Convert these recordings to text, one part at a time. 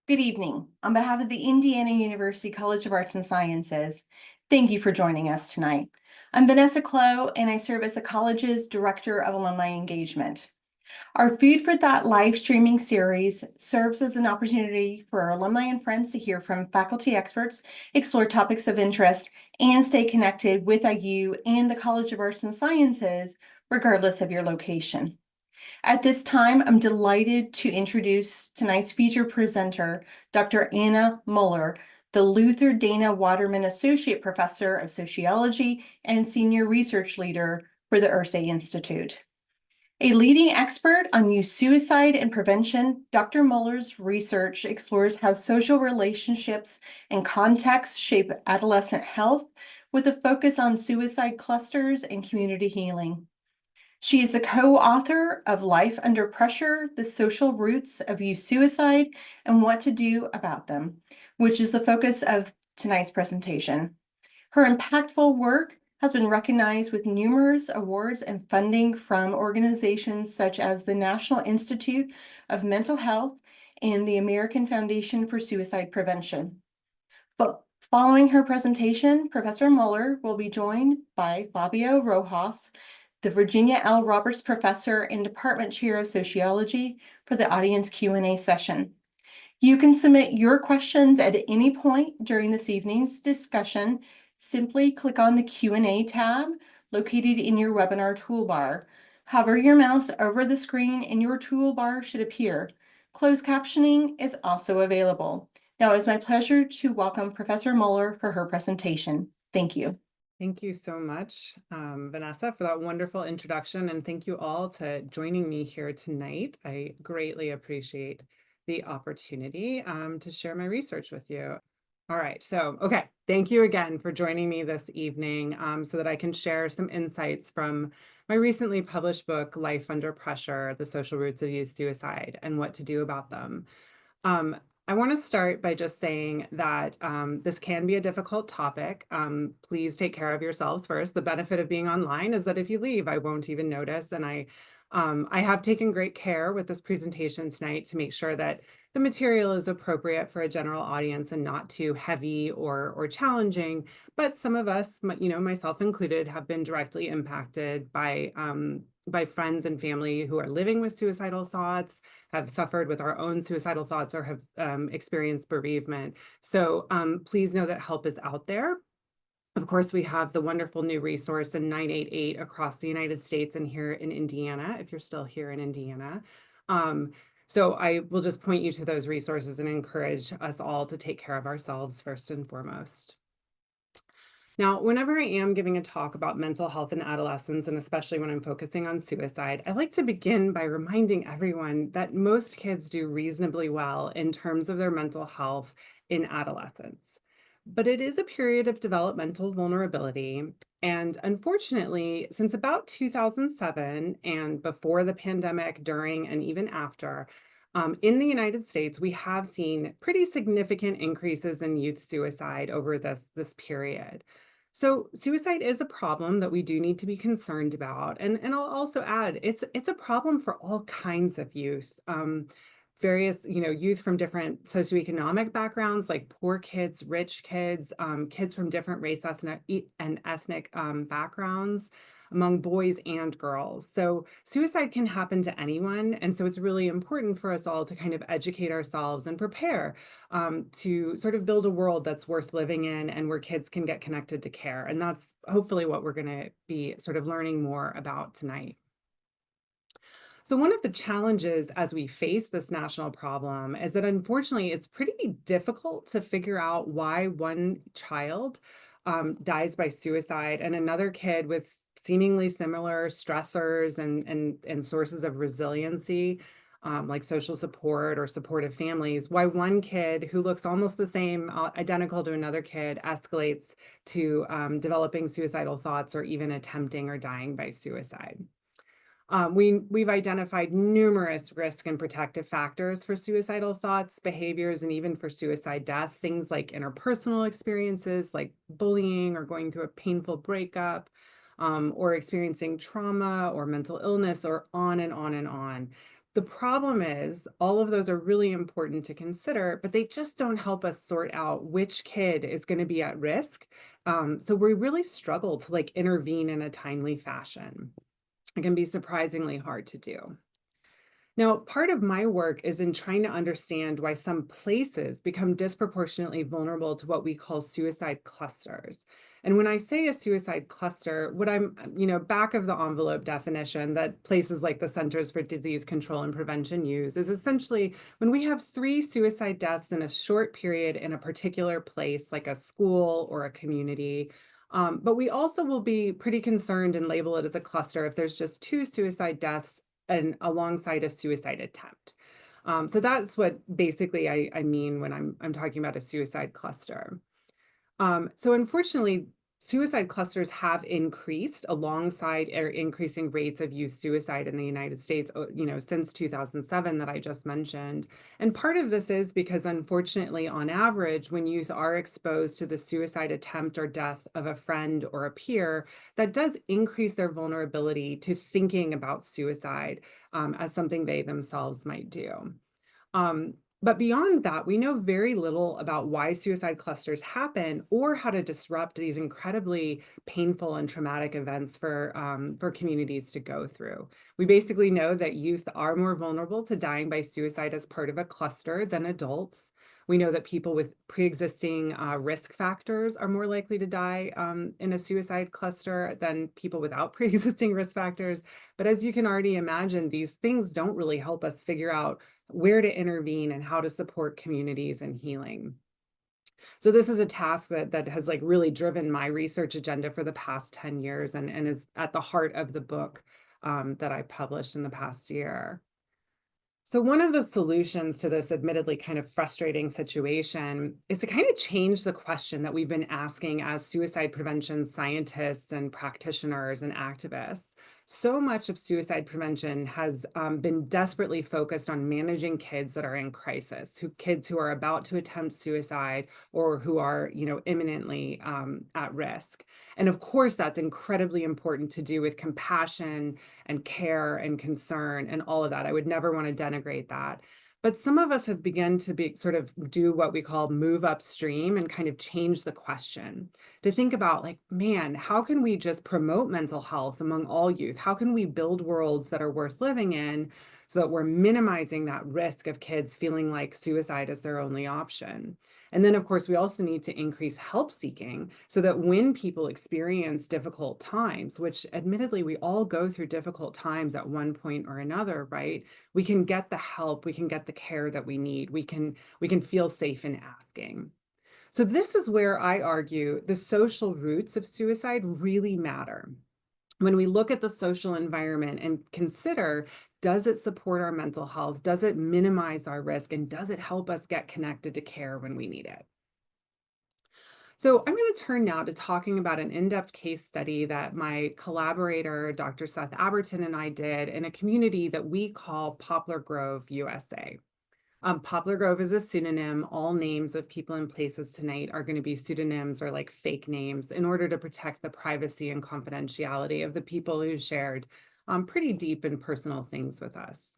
Good evening. On behalf of the Indiana University College of Arts and Sciences, thank you for joining us tonight. I'm Vanessa Clow, and I serve as the college's Director of Alumni Engagement. Our Food for Thought live streaming series serves as an opportunity for our alumni and friends to hear from faculty experts, explore topics of interest, and stay connected with IU and the College of Arts and Sciences, regardless of your location. At this time, I'm delighted to introduce tonight's feature presenter, Dr. Anna Muller, the Luther Dana Waterman Associate Professor of Sociology and Senior Research Leader for the Irsay Institute. A leading expert on youth suicide and prevention, Dr. Muller's research explores how social relationships and contexts shape adolescent health with a focus on suicide clusters and community healing. She is the co-author of Life Under Pressure, The Social Roots of Youth Suicide and What to Do About Them, which is the focus of tonight's presentation. Her impactful work has been recognized with numerous awards and funding from organizations such as the National Institute of Mental Health and the American Foundation for Suicide Prevention. Following her presentation, Professor Muller will be joined by Fabio Rojas, the Virginia L. Roberts Professor and Department Chair of Sociology, for the audience Q&A session. You can submit your questions at any point during this evening's discussion. Simply click on the Q&A tab located in your webinar toolbar. Hover your mouse over the screen and your toolbar should appear. Closed captioning is also available. Now it's my pleasure to welcome Professor Muller for her presentation. Thank you. Thank you so much, Vanessa, for that wonderful introduction, and thank you all to joining me here tonight. I greatly appreciate the opportunity to share my research with you. All right, okay, thank you again for joining me this evening so that I can share some insights from my recently published book, Life Under Pressure, The Social Roots of Youth Suicide and What to Do About Them. I want to start by just saying that this can be a difficult topic. Please take care of yourselves first. The benefit of being online is that if you leave, I won't even notice. And I have taken great care with this presentation tonight to make sure that the material is appropriate for a general audience and not too heavy or challenging. But some of us, myself included, have been directly impacted by friends and family who are living with suicidal thoughts, have suffered with our own suicidal thoughts, or have experienced bereavement. So please know that help is out there. Of course, we have the wonderful new resource in 988 across the United States and here in Indiana, if you're still here in Indiana. So I will just point you to those resources and encourage us all to take care of ourselves first and foremost. Now, whenever I am giving a talk about mental health in adolescents, and especially when I'm focusing on suicide, I like to begin by reminding everyone that most kids do reasonably well in terms of their mental health in adolescence. But it is a period of developmental vulnerability. And unfortunately, since about 2007 and before the pandemic, during, and even after, in the United States, we have seen pretty significant increases in youth suicide over this period. So suicide is a problem that we do need to be concerned about. And I'll also add, it's a problem for all kinds of youth. Various, youth from different socioeconomic backgrounds, like poor kids, rich kids, kids from different race and ethnic backgrounds, among boys and girls. So suicide can happen to anyone. And so it's really important for us all to kind of educate ourselves and prepare to sort of build a world that's worth living in and where kids can get connected to care. And that's hopefully what we're going to be sort of learning more about tonight. So one of the challenges as we face this national problem is that unfortunately it's pretty difficult to figure out why one child dies by suicide and another kid with seemingly similar stressors and sources of resiliency, like social support or supportive families, why one kid who looks almost the same, identical to another kid, escalates to developing suicidal thoughts or even attempting or dying by suicide. We've identified numerous risk and protective factors for suicidal thoughts, behaviors, and even for suicide death, things like interpersonal experiences like bullying or going through a painful breakup, or experiencing trauma or mental illness, or on and on and on. The problem is all of those are really important to consider, but they just don't help us sort out which kid is going to be at risk. So we really struggle to like intervene in a timely fashion. It can be surprisingly hard to do. Now, part of my work is in trying to understand why some places become disproportionately vulnerable to what we call suicide clusters. And when I say a suicide cluster, what back of the envelope definition that places like the Centers for Disease Control and Prevention use is essentially when we have three suicide deaths in a short period in a particular place, like a school or a community. But we also will be pretty concerned and label it as a cluster if there's just two suicide deaths and alongside a suicide attempt. So that's what basically I mean when I'm talking about a suicide cluster. So unfortunately, suicide clusters have increased alongside increasing rates of youth suicide in the United States, since 2007 that I just mentioned. And part of this is because unfortunately, on average, when youth are exposed to the suicide attempt or death of a friend or a peer, that does increase their vulnerability to thinking about suicide as something they themselves might do. Um, but beyond that, we know very little about why suicide clusters happen or how to disrupt these incredibly painful and traumatic events for communities to go through. We basically know that youth are more vulnerable to dying by suicide as part of a cluster than adults. We know that people with pre-existing risk factors are more likely to die in a suicide cluster than people without pre-existing risk factors. But as you can already imagine, these things don't really help us figure out where to intervene and how to support communities in healing. So this is a task that has like really driven my research agenda for the past 10 years and is at the heart of the book that I published in the past year. So one of the solutions to this admittedly kind of frustrating situation is to kind of change the question that we've been asking as suicide prevention scientists and practitioners and activists. So much of suicide prevention has been desperately focused on managing kids that are in crisis, kids who are about to attempt suicide or who are, imminently at risk. And of course, that's incredibly important to do with compassion and care and concern and all of that. I would never want to denigrate that. But some of us have begun to be sort of do what we call move upstream and kind of change the question to think about like, man, how can we just promote mental health among all youth? How can we build worlds that are worth living in so that we're minimizing that risk of kids feeling like suicide is their only option? And then, of course, we also need to increase help seeking so that when people experience difficult times, which admittedly we all go through difficult times at one point or another, right? We can get the help, we can get the care that we need. We can feel safe in asking. So this is where I argue the social roots of suicide really matter. When we look at the social environment and consider, does it support our mental health? Does it minimize our risk? And does it help us get connected to care when we need it? So I'm going to turn now to talking about an in-depth case study that my collaborator, Dr. Seth Aberton, and I did in a community that we call Poplar Grove, USA. Poplar Grove is a pseudonym. All names of people and places tonight are going to be pseudonyms or like fake names in order to protect the privacy and confidentiality of the people who shared pretty deep and personal things with us.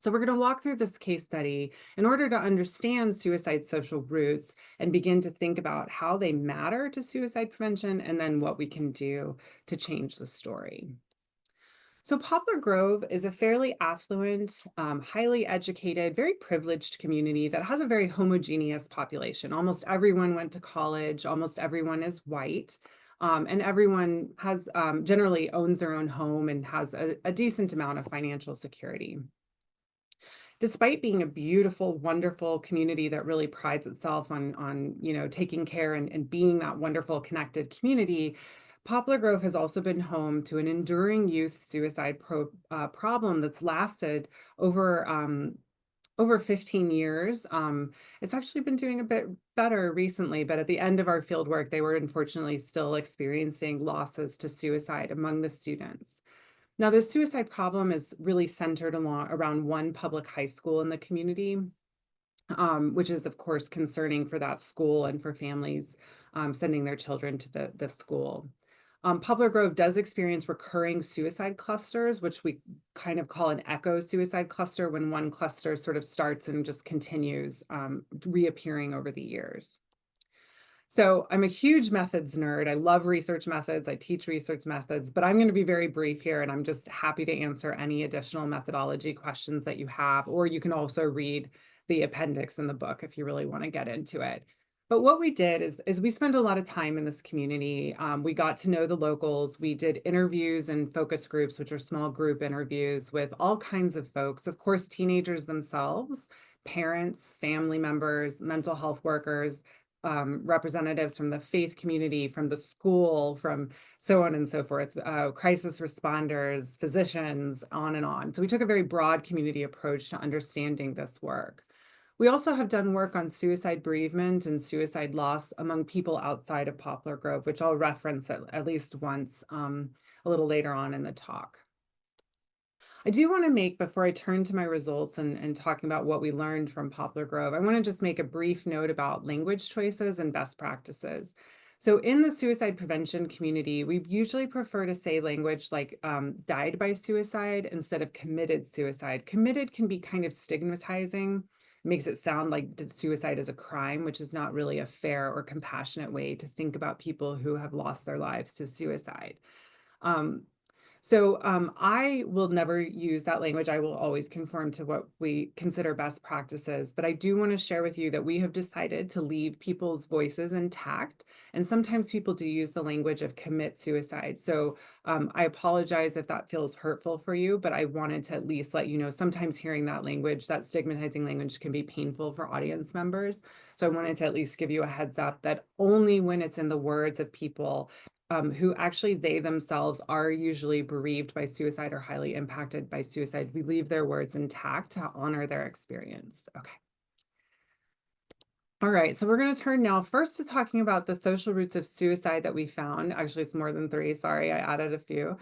So we're going to walk through this case study in order to understand suicide social roots and begin to think about how they matter to suicide prevention and then what we can do to change the story. So Poplar Grove is a fairly affluent, highly educated, very privileged community that has a very homogeneous population. Almost everyone went to college, almost everyone is white, and everyone has generally owns their own home and has a decent amount of financial security. Despite being a beautiful, wonderful community that really prides itself on taking care and being that wonderful connected community, Poplar Grove has also been home to an enduring youth suicide problem that's lasted over 15 years. It's actually been doing a bit better recently, but at the end of our field work, they were unfortunately still experiencing losses to suicide among the students. Now, the suicide problem is really centered around one public high school in the community, which is, of course, concerning for that school and for families sending their children to the school. Poplar Grove does experience recurring suicide clusters, which we kind of call an echo suicide cluster when one cluster sort of starts and just continues reappearing over the years. So I'm a huge methods nerd. I love research methods. I teach research methods, but I'm going to be very brief here, and I'm just happy to answer any additional methodology questions that you have, or you can also read the appendix in the book if you really want to get into it. But what we did is we spent a lot of time in this community. We got to know the locals. We did interviews and focus groups, which are small group interviews with all kinds of folks, of course, teenagers themselves, parents, family members, mental health workers, representatives from the faith community, from the school, from so on and so forth, crisis responders, physicians, on and on. So we took a very broad community approach to understanding this work. We also have done work on suicide bereavement and suicide loss among people outside of Poplar Grove, which I'll reference at least once a little later on in the talk. I do want to make, before I turn to my results and talking about what we learned from Poplar Grove, I want to just make a brief note about language choices and best practices. So in the suicide prevention community, we usually prefer to say language like died by suicide instead of committed suicide. Committed can be kind of stigmatizing, makes it sound like suicide is a crime, which is not really a fair or compassionate way to think about people who have lost their lives to suicide. Um, I will never use that language. I will always conform to what we consider best practices. But I do want to share with you that we have decided to leave people's voices intact. And sometimes people do use the language of commit suicide. I apologize if that feels hurtful for you, but I wanted to at least let you know sometimes hearing that language, that stigmatizing language, can be painful for audience members. So I wanted to at least give you a heads up that only when it's in the words of people who actually they themselves are usually bereaved by suicide or highly impacted by suicide, we leave their words intact to honor their experience. Okay. All right, so we're going to turn now first to talking about the social roots of suicide that we found. Actually, it's more than 3. Sorry, I added a few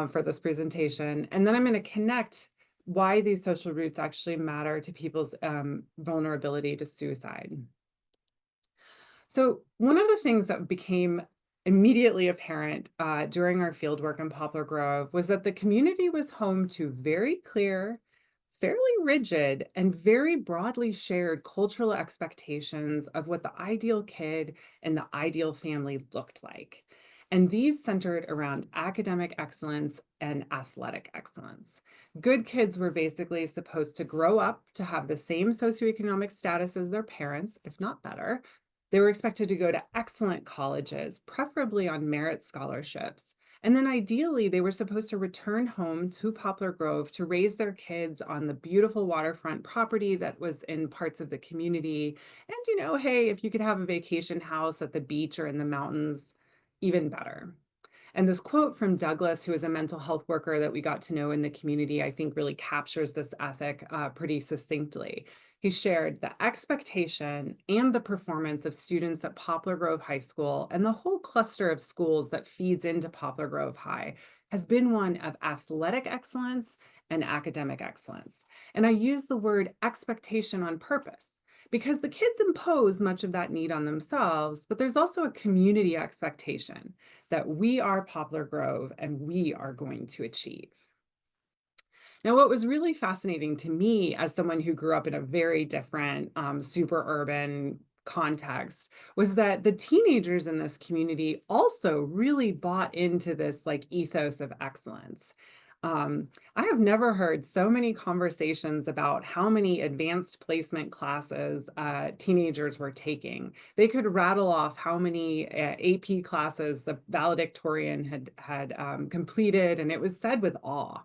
for this presentation. And then I'm going to connect why these social roots actually matter to people's vulnerability to suicide. So one of the things that became immediately apparent during our fieldwork in Poplar Grove was that the community was home to very clear, fairly rigid, and very broadly shared cultural expectations of what the ideal kid and the ideal family looked like. And these centered around academic excellence and athletic excellence. Good kids were basically supposed to grow up to have the same socioeconomic status as their parents, if not better. They were expected to go to excellent colleges, preferably on merit scholarships. And then ideally, they were supposed to return home to Poplar Grove to raise their kids on the beautiful waterfront property that was in parts of the community. And, hey, if you could have a vacation house at the beach or in the mountains, even better. And this quote from Douglas, who is a mental health worker that we got to know in the community, I think really captures this ethic pretty succinctly. He shared the expectation and the performance of students at Poplar Grove High School and the whole cluster of schools that feeds into Poplar Grove High has been one of athletic excellence and academic excellence. And I use the word expectation on purpose because the kids impose much of that need on themselves, but there's also a community expectation that we are Poplar Grove and we are going to achieve. Now, what was really fascinating to me as someone who grew up in a very different super urban context was that the teenagers in this community also really bought into this like ethos of excellence. I have never heard so many conversations about how many advanced placement classes teenagers were taking. They could rattle off how many AP classes the valedictorian had completed, and it was said with awe.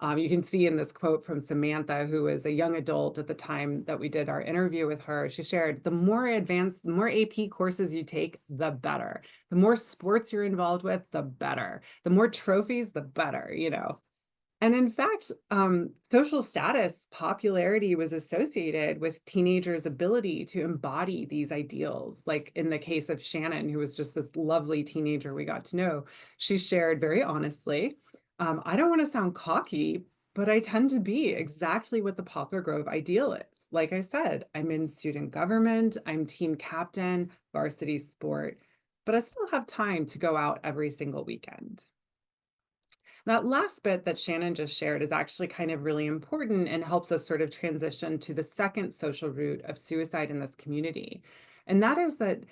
You can see in this quote from Samantha, who was a young adult at the time that we did our interview with her, she shared, the more advanced, the more AP courses you take, the better. The more sports you're involved with, the better. The more trophies, the better. And in fact, social status popularity was associated with teenagers' ability to embody these ideals. Like in the case of Shannon, who was just this lovely teenager we got to know, she shared very honestly, I don't want to sound cocky, but I tend to be exactly what the Poplar Grove ideal is. Like I said, I'm in student government, I'm team captain, varsity sport, but I still have time to go out every single weekend. That last bit that Shannon just shared is actually kind of really important and helps us sort of transition to the second social root of suicide in this community. And that is that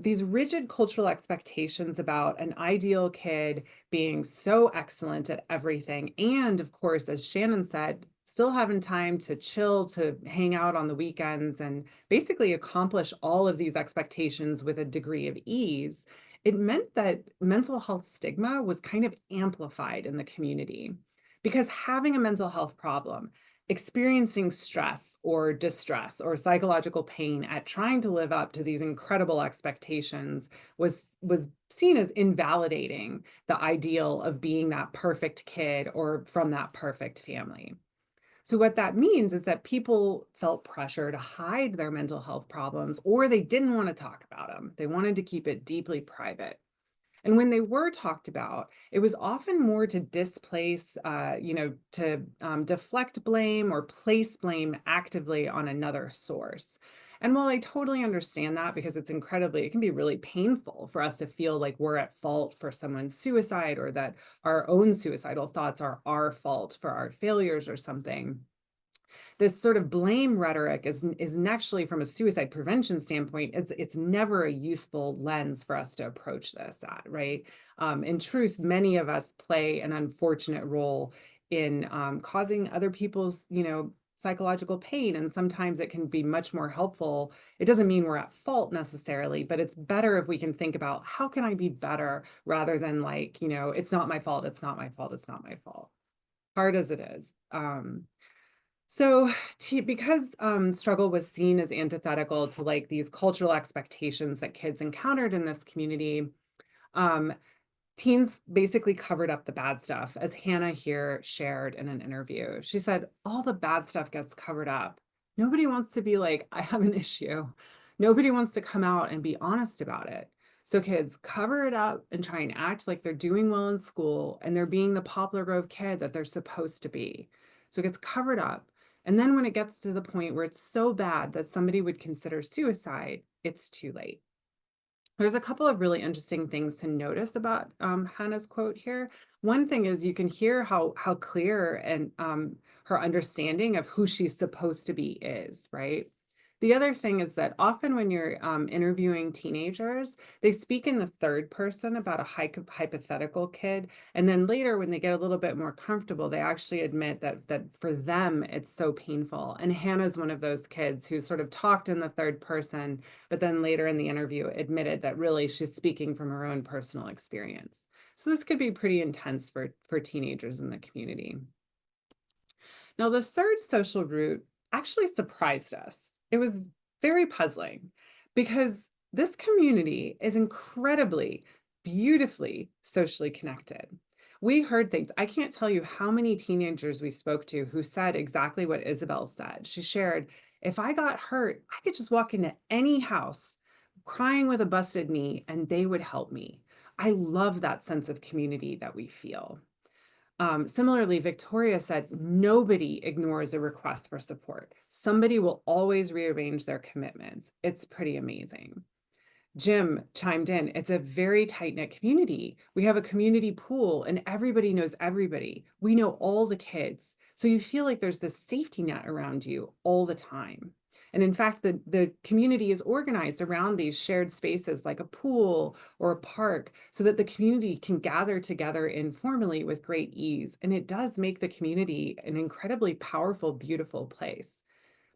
these rigid cultural expectations about an ideal kid being so excellent at everything, and of course, as Shannon said, still having time to chill, to hang out on the weekends, and basically accomplish all of these expectations with a degree of ease, it meant that mental health stigma was kind of amplified in the community because having a mental health problem, experiencing stress or distress or psychological pain at trying to live up to these incredible expectations was seen as invalidating the ideal of being that perfect kid or from that perfect family. So what that means is that people felt pressure to hide their mental health problems, or they didn't want to talk about them. They wanted to keep it deeply private. And when they were talked about, it was often more to displace, to deflect blame or place blame actively on another source. And while I totally understand that because it can be really painful for us to feel like we're at fault for someone's suicide or that our own suicidal thoughts are our fault for our failures or something. This sort of blame rhetoric is actually, from a suicide prevention standpoint, it's never a useful lens for us to approach this at, right? In truth, many of us play an unfortunate role in causing other people's, psychological pain, and sometimes it can be much more helpful. It doesn't mean we're at fault necessarily, but it's better if we can think about how can I be better rather than like, it's not my fault, it's not my fault, it's not my fault. Hard as it is. So, because struggle was seen as antithetical to like these cultural expectations that kids encountered in this community, um, teens basically covered up the bad stuff, as Hannah here shared in an interview. She said, all the bad stuff gets covered up. Nobody wants to be like, I have an issue. Nobody wants to come out and be honest about it. So kids cover it up and try and act like they're doing well in school and they're being the Poplar Grove kid that they're supposed to be. So it gets covered up. And then when it gets to the point where it's so bad that somebody would consider suicide, it's too late. There's a couple of really interesting things to notice about Hannah's quote here. One thing is you can hear how clear and her understanding of who she's supposed to be is, right? The other thing is that often when you're interviewing teenagers, they speak in the third person about a hypothetical kid, and then later when they get a little bit more comfortable, they actually admit that for them it's so painful. And Hannah's one of those kids who sort of talked in the third person, but then later in the interview admitted that really she's speaking from her own personal experience. So this could be pretty intense for teenagers in the community. Now, the third social route actually surprised us. It was very puzzling because this community is incredibly, beautifully socially connected. We heard things. I can't tell you how many teenagers we spoke to who said exactly what Isabel said. She shared, if I got hurt, I could just walk into any house crying with a busted knee and they would help me. I love that sense of community that we feel. Similarly, Victoria said, nobody ignores a request for support. Somebody will always rearrange their commitments. It's pretty amazing. Jim chimed in, it's a very tight-knit community. We have a community pool and everybody knows everybody. We know all the kids. So you feel like there's this safety net around you all the time. And in fact, the community is organized around these shared spaces like a pool or a park so that the community can gather together informally with great ease. And it does make the community an incredibly powerful, beautiful place.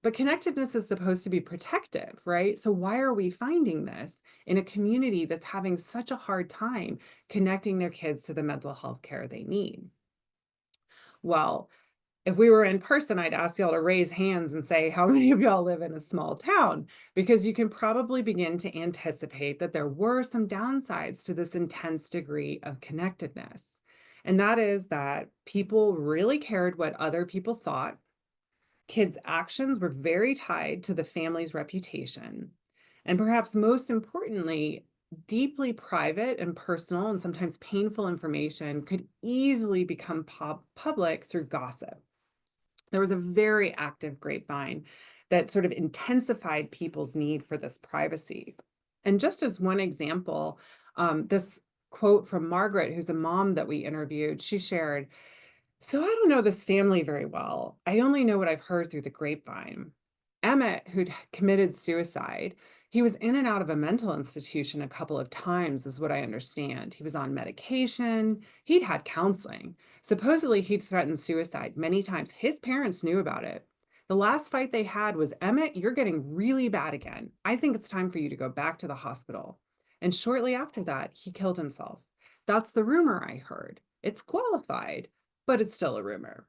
But connectedness is supposed to be protective, right? So why are we finding this in a community that's having such a hard time connecting their kids to the mental health care they need? Well, if we were in person, I'd ask y'all to raise hands and say, how many of y'all live in a small town? Because you can probably begin to anticipate that there were some downsides to this intense degree of connectedness. And that is that people really cared what other people thought. Kids' actions were very tied to the family's reputation. And perhaps most importantly, deeply private and personal and sometimes painful information could easily become public through gossip. There was a very active grapevine that sort of intensified people's need for this privacy. And just as one example, this quote from Margaret, who's a mom that we interviewed, she shared, "So I don't know this family very well. I only know what I've heard through the grapevine. Emmett, who'd committed suicide, he was in and out of a mental institution a couple of times, is what I understand. He was on medication, he'd had counseling. Supposedly, he'd threatened suicide many times. His parents knew about it. The last fight they had was, 'Emmett, you're getting really bad again. I think it's time for you to go back to the hospital.' And shortly after that, he killed himself. That's the rumor I heard. It's qualified, but it's still a rumor."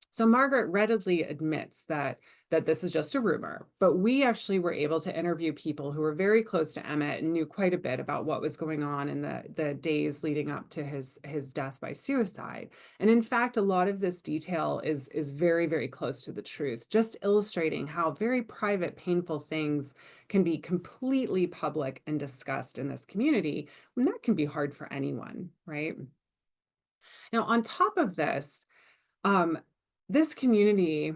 So Margaret readily admits that this is just a rumor, but we actually were able to interview people who were very close to Emmett and knew quite a bit about what was going on in the days leading up to his death by suicide. And in fact, a lot of this detail is very, very close to the truth, just illustrating how very private, painful things can be completely public and discussed in this community, and that can be hard for anyone, right? Now, on top of this, um, this community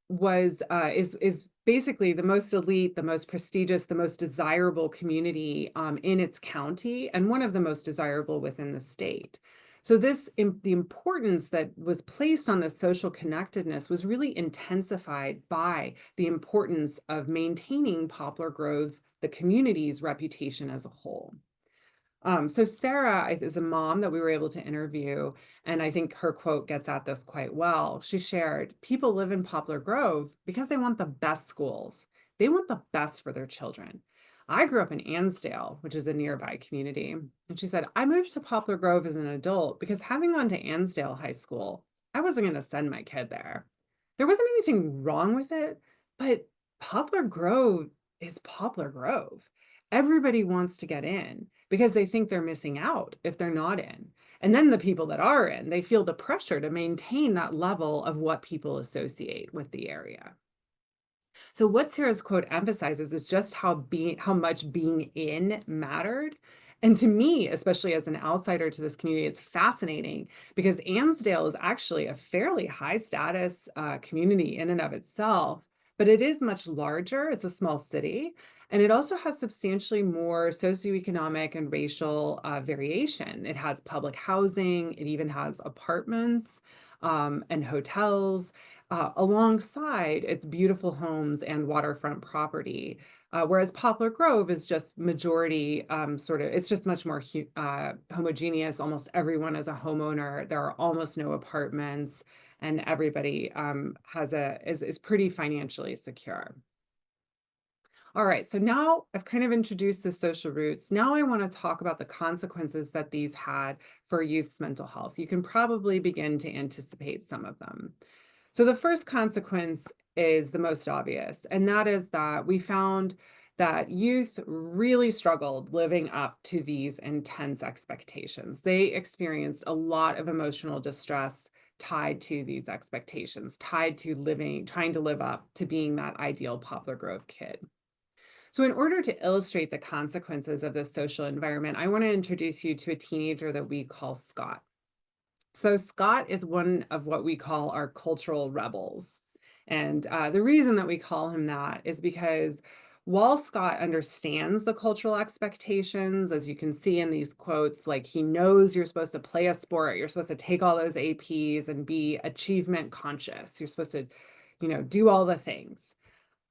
is basically the most elite, the most prestigious, the most desirable community in its county, and one of the most desirable within the state. So the importance that was placed on this social connectedness was really intensified by the importance of maintaining Poplar Grove, the community's reputation as a whole. So Sarah is a mom that we were able to interview, and I think her quote gets at this quite well. She shared, "People live in Poplar Grove because they want the best schools. They want the best for their children. I grew up in Ansdale, which is a nearby community." And she said, "I moved to Poplar Grove as an adult because having gone to Ansdale High School, I wasn't going to send my kid there. There wasn't anything wrong with it, but Poplar Grove is Poplar Grove. Everybody wants to get in because they think they're missing out if they're not in. And then the people that are in, they feel the pressure to maintain that level of what people associate with the area." So what Sarah's quote emphasizes is just how much being in mattered. And to me, especially as an outsider to this community, it's fascinating because Ansdale is actually a fairly high status community in and of itself, but it is much larger. It's a small city, and it also has substantially more socioeconomic and racial variation. It has public housing, it even has apartments and hotels alongside its beautiful homes and waterfront property. Whereas Poplar Grove is just majority it's just much more homogeneous. Almost everyone is a homeowner. There are almost no apartments, and everybody is pretty financially secure. All right, so now I've kind of introduced the social roots. Now I want to talk about the consequences that these had for youth's mental health. You can probably begin to anticipate some of them. So the first consequence is the most obvious, and that is that we found that youth really struggled living up to these intense expectations. They experienced a lot of emotional distress tied to these expectations, tied to trying to live up to being that ideal Poplar Grove kid. So in order to illustrate the consequences of this social environment, I want to introduce you to a teenager that we call Scott. So Scott is one of what we call our cultural rebels. And the reason that we call him that is because while Scott understands the cultural expectations, as you can see in these quotes, like he knows you're supposed to play a sport, you're supposed to take all those APs and be achievement conscious, you're supposed to, do all the things.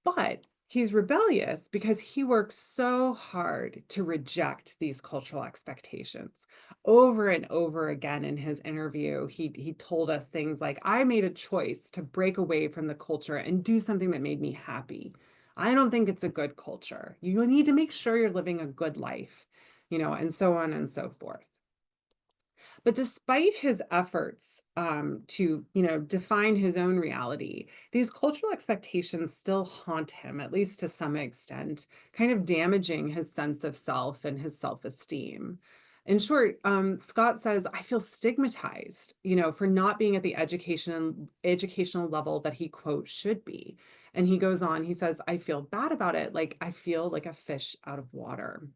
But he's rebellious because he works so hard to reject these cultural expectations. Over and over again in his interview, he told us things like, "I made a choice to break away from the culture and do something that made me happy. I don't think it's a good culture. You need to make sure you're living a good life," and so on and so forth. But despite his efforts to, define his own reality, these cultural expectations still haunt him, at least to some extent, kind of damaging his sense of self and his self-esteem. In short, Scott says, "I feel stigmatized, for not being at the educational level that he, quote, should be." And he goes on, he says, "I feel bad about it. Like I feel like a fish out of water."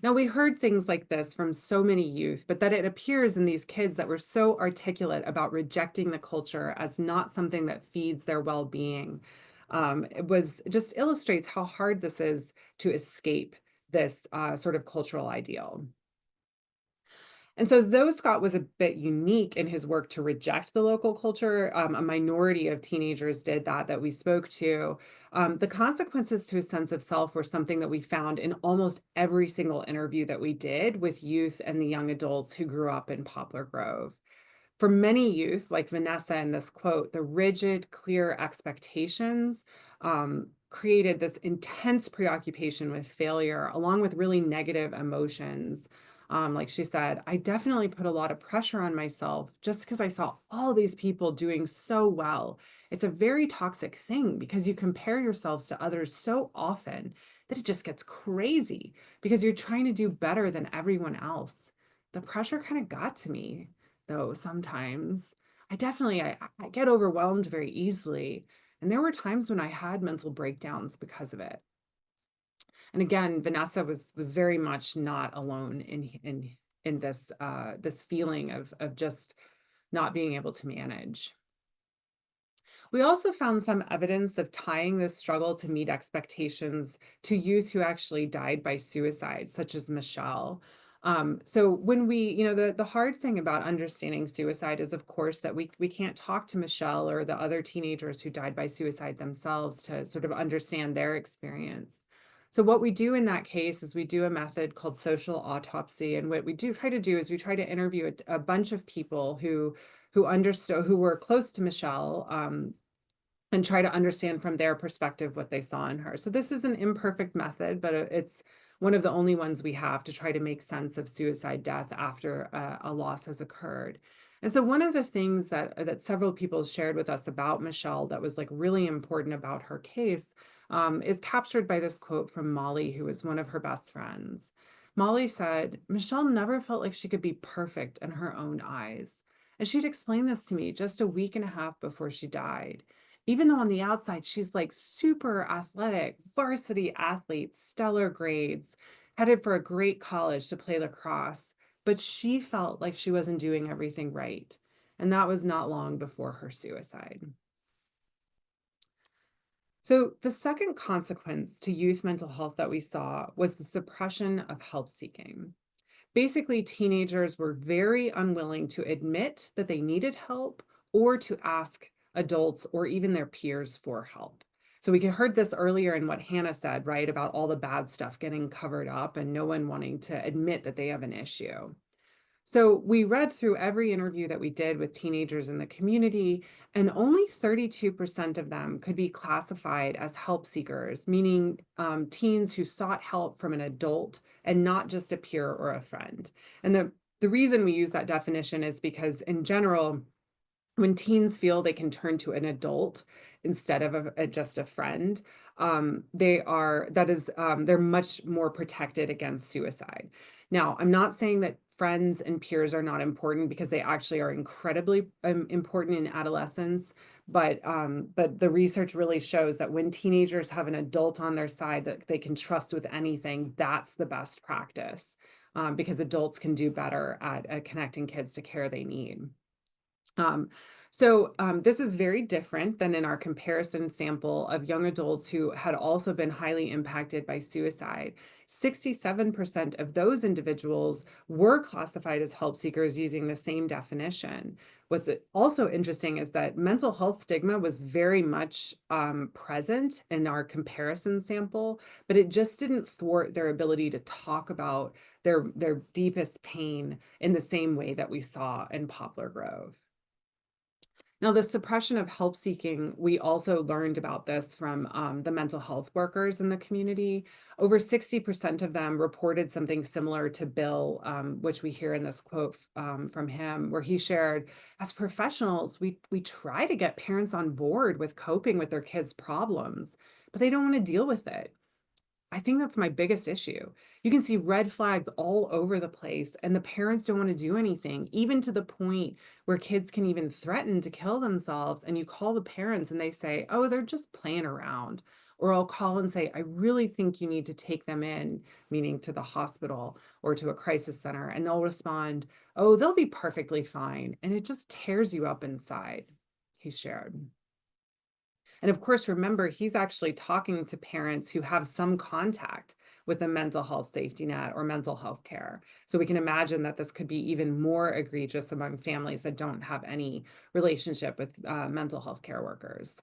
Now, we heard things like this from so many youth, but that it appears in these kids that were so articulate about rejecting the culture as not something that feeds their well being. It was just illustrates how hard this is to escape this sort of cultural ideal. And so, though Scott was a bit unique in his work to reject the local culture, a minority of teenagers did that we spoke to. The consequences to his sense of self were something that we found in almost every single interview that we did with youth and the young adults who grew up in Poplar Grove. For many youth, like Vanessa in this quote, the rigid, clear expectations created this intense preoccupation with failure, along with really negative emotions. Like she said, I definitely put a lot of pressure on myself just because I saw all these people doing so well. It's a very toxic thing because you compare yourselves to others so often that it just gets crazy because you're trying to do better than everyone else. The pressure kind of got to me though sometimes. I get overwhelmed very easily, and there were times when I had mental breakdowns because of it. And again, Vanessa was very much not alone in this this feeling of just not being able to manage. We also found some evidence of tying this struggle to meet expectations to youth who actually died by suicide, such as Michelle. So when the hard thing about understanding suicide is, of course, that we can't talk to Michelle or the other teenagers who died by suicide themselves to sort of understand their experience. So what we do in that case is we do a method called social autopsy, and what we do try to do is we try to interview a bunch of people who understood who were close to Michelle, and try to understand from their perspective what they saw in her. So this is an imperfect method, but it's one of the only ones we have to try to make sense of suicide death after a loss has occurred. And so one of the things that several people shared with us about Michelle that was like really important about her case is captured by this quote from Molly, who was one of her best friends. Molly said, Michelle never felt like she could be perfect in her own eyes. And she'd explained this to me just a week and a half before she died. Even though on the outside, she's like super athletic, varsity athlete, stellar grades, headed for a great college to play lacrosse, but she felt like she wasn't doing everything right. And that was not long before her suicide. So, the second consequence to youth mental health that we saw was the suppression of help seeking. Basically, teenagers were very unwilling to admit that they needed help or to ask adults or even their peers for help. So we heard this earlier in what Hannah said, right, about all the bad stuff getting covered up and no one wanting to admit that they have an issue. So we read through every interview that we did with teenagers in the community, and only 32% of them could be classified as help seekers, meaning teens who sought help from an adult and not just a peer or a friend. And the reason we use that definition is because in general, when teens feel they can turn to an adult instead of just a friend, they're much more protected against suicide. Now, I'm not saying that friends and peers are not important because they actually are incredibly important in adolescence, but the research really shows that when teenagers have an adult on their side that they can trust with anything, that's the best practice, because adults can do better at connecting kids to care they need. Um, this is very different than in our comparison sample of young adults who had also been highly impacted by suicide. 67% of those individuals were classified as help seekers using the same definition. What's also interesting is that mental health stigma was very much present in our comparison sample, but it just didn't thwart their ability to talk about their deepest pain in the same way that we saw in Poplar Grove. Now, the suppression of help seeking, we also learned about this from the mental health workers in the community. Over 60% of them reported something similar to Bill, which we hear in this quote from him, where he shared, as professionals, we try to get parents on board with coping with their kids' problems, but they don't want to deal with it. I think that's my biggest issue. You can see red flags all over the place, and the parents don't want to do anything, even to the point where kids can even threaten to kill themselves. And you call the parents and they say, oh, they're just playing around. Or I'll call and say, I really think you need to take them in, meaning to the hospital or to a crisis center. And they'll respond, oh, they'll be perfectly fine. And it just tears you up inside, he shared. And of course, remember, he's actually talking to parents who have some contact with a mental health safety net or mental health care. So we can imagine that this could be even more egregious among families that don't have any relationship with mental health care workers.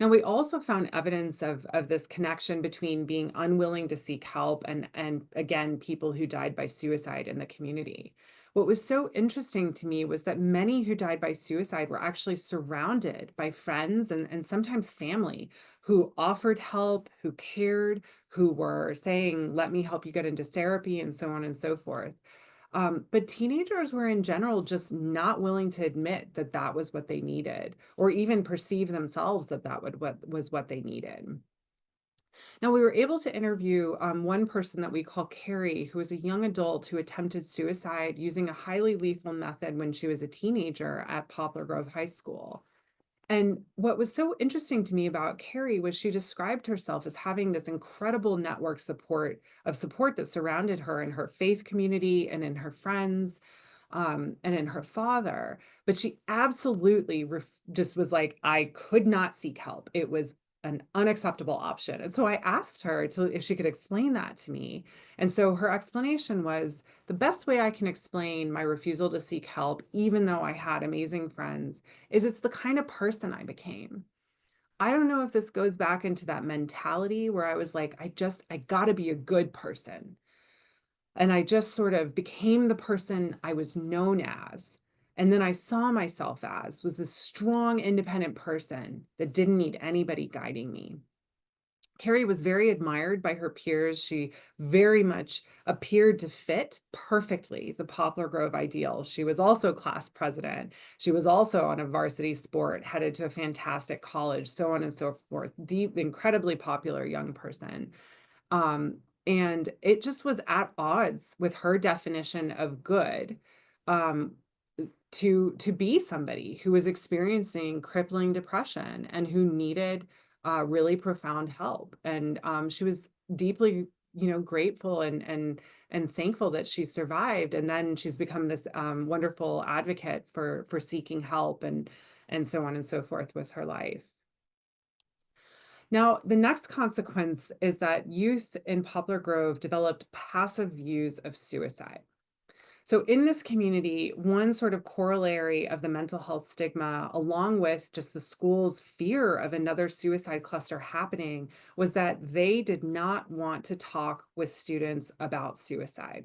Now, we also found evidence of this connection between being unwilling to seek help and again, people who died by suicide in the community. What was so interesting to me was that many who died by suicide were actually surrounded by friends and sometimes family who offered help, who cared, who were saying, let me help you get into therapy, and so on and so forth. But teenagers were in general just not willing to admit that that was what they needed, or even perceive themselves that that would what was what they needed. Now, we were able to interview one person that we call Carrie, who was a young adult who attempted suicide using a highly lethal method when she was a teenager at Poplar Grove High School. And what was so interesting to me about Carrie was she described herself as having this incredible network support that surrounded her in her faith community and in her friends, and in her father. But she absolutely just was like, I could not seek help. It was an unacceptable option. And so I asked her if she could explain that to me. And so her explanation was the best way I can explain my refusal to seek help, even though I had amazing friends, is it's the kind of person I became. I don't know if this goes back into that mentality where I was like, I gotta be a good person. And I just sort of became the person I was known as. And then I saw myself as was this strong, independent person that didn't need anybody guiding me. Carrie was very admired by her peers. She very much appeared to fit perfectly the Poplar Grove ideal. She was also class president. She was also on a varsity sport, headed to a fantastic college, so on and so forth. Deep, incredibly popular young person. Um, and it just was at odds with her definition of good. Um, to be somebody who was experiencing crippling depression and who needed really profound help. And she was deeply, grateful and thankful that she survived. And then she's become this wonderful advocate for seeking help and so on and so forth with her life. Now, the next consequence is that youth in Poplar Grove developed passive views of suicide. So, in this community, one sort of corollary of the mental health stigma, along with just the school's fear of another suicide cluster happening, was that they did not want to talk with students about suicide.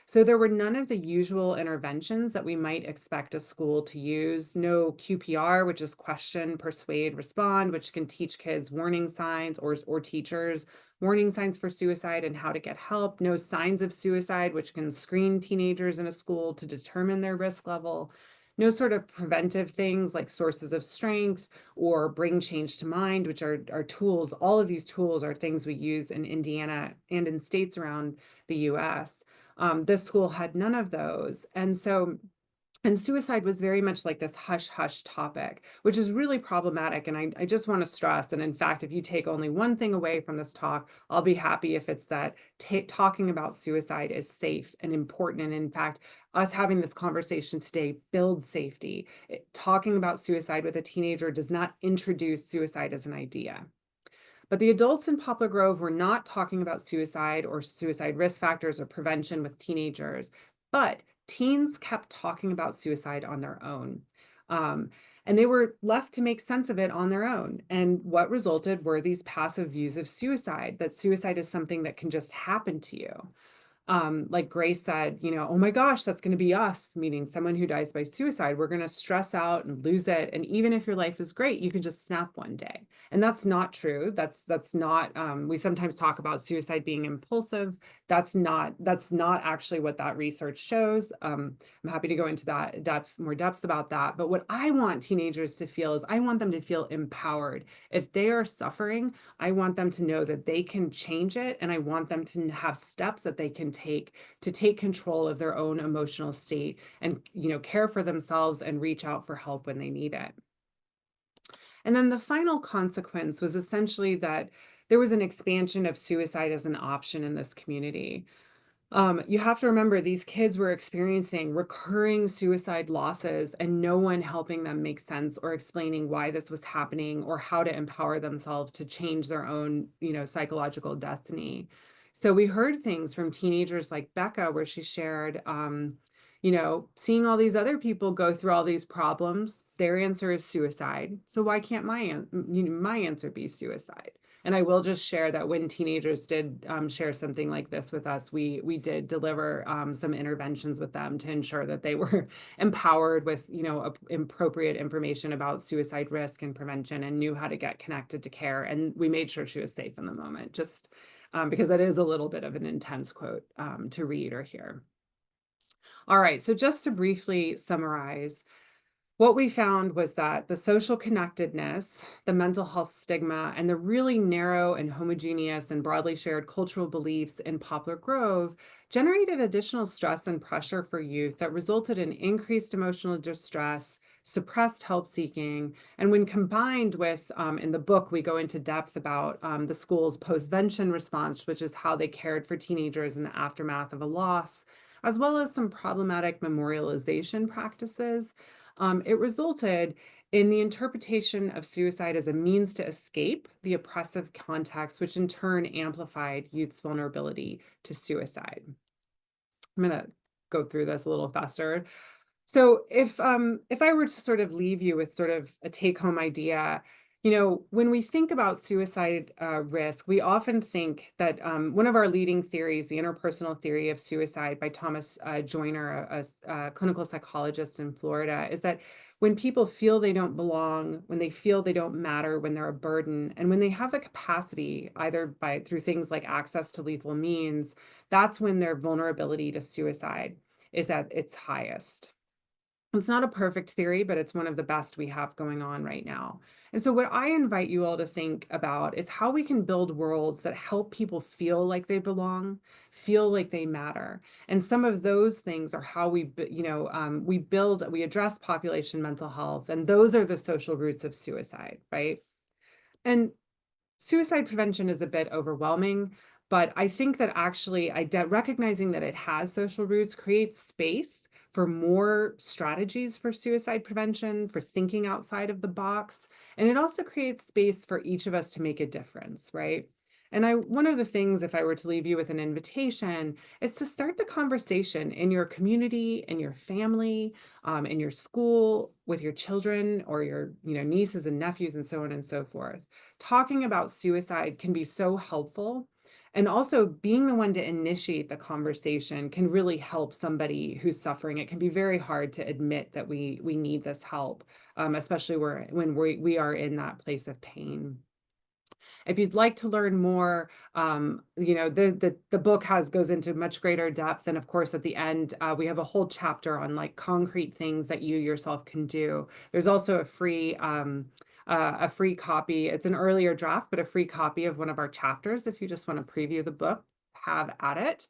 So, there were none of the usual interventions that we might expect a school to use. No QPR, which is question, persuade, respond, which can teach kids warning signs or teachers warning signs for suicide and how to get help. No signs of suicide, which can screen teenagers in a school to determine their risk level. No sort of preventive things like sources of strength or bring change to mind, which are tools. All of these tools are things we use in Indiana and in states around the US. This school had none of those. And suicide was very much like this hush hush topic, which is really problematic. And I just want to stress, and in fact, if you take only one thing away from this talk, I'll be happy if it's that talking about suicide is safe and important. And in fact, us having this conversation today builds safety. Talking about suicide with a teenager does not introduce suicide as an idea. But the adults in Poplar Grove were not talking about suicide or suicide risk factors or prevention with teenagers, but teens kept talking about suicide on their own. Um, and they were left to make sense of it on their own. And what resulted were these passive views of suicide, that suicide is something that can just happen to you. Like Grace said, oh my gosh, that's going to be us, meaning someone who dies by suicide. We're going to stress out and lose it. And even if your life is great, you can just snap one day. And that's not true. That's not, we sometimes talk about suicide being impulsive. That's not actually what that research shows. I'm happy to go into that more depth about that. But what I want teenagers to feel is I want them to feel empowered. If they are suffering, I want them to know that they can change it, and I want them to have steps that they can take to take control of their own emotional state and, care for themselves and reach out for help when they need it. And then the final consequence was essentially that there was an expansion of suicide as an option in this community. You have to remember these kids were experiencing recurring suicide losses and no one helping them make sense or explaining why this was happening or how to empower themselves to change their own, psychological destiny. So we heard things from teenagers like Becca, where she shared, seeing all these other people go through all these problems, their answer is suicide. So why can't my answer be suicide? And I will just share that when teenagers did share something like this with us, we did deliver some interventions with them to ensure that they were empowered with appropriate information about suicide risk and prevention and knew how to get connected to care. And we made sure she was safe in the moment, just because that is a little bit of an intense quote to read or hear. All right, so just to briefly summarize, what we found was that the social connectedness, the mental health stigma, and the really narrow and homogeneous and broadly shared cultural beliefs in Poplar Grove generated additional stress and pressure for youth that resulted in increased emotional distress, suppressed help seeking, and when combined with, in the book, we go into depth about the school's postvention response, which is how they cared for teenagers in the aftermath of a loss, as well as some problematic memorialization practices. It resulted in the interpretation of suicide as a means to escape the oppressive context, which in turn amplified youth's vulnerability to suicide. I'm going to go through this a little faster. So if I were to sort of leave you with sort of a take-home idea, when we think about suicide risk, we often think that one of our leading theories, the interpersonal theory of suicide by Thomas Joyner, a clinical psychologist in Florida, is that when people feel they don't belong, when they feel they don't matter, when they're a burden, and when they have the capacity, either through things like access to lethal means, that's when their vulnerability to suicide is at its highest. It's not a perfect theory, but it's one of the best we have going on right now. And so, what I invite you all to think about is how we can build worlds that help people feel like they belong, feel like they matter. And some of those things are how we address population mental health, and those are the social roots of suicide, right? And suicide prevention is a bit overwhelming, but I think that actually recognizing that it has social roots creates space for more strategies for suicide prevention, for thinking outside of the box, and it also creates space for each of us to make a difference, right? And one of the things, if I were to leave you with an invitation, is to start the conversation in your community, in your family, in your school, with your children or your, nieces and nephews, and so on and so forth. Talking about suicide can be so helpful. And also being the one to initiate the conversation can really help somebody who's suffering. It can be very hard to admit that we need this help, especially when we are in that place of pain. If you'd like to learn more, the book goes into much greater depth, and of course, at the end, we have a whole chapter on like concrete things that you yourself can do. There's also a free copy. It's an earlier draft, but a free copy of one of our chapters if you just want to preview the book. Have at it.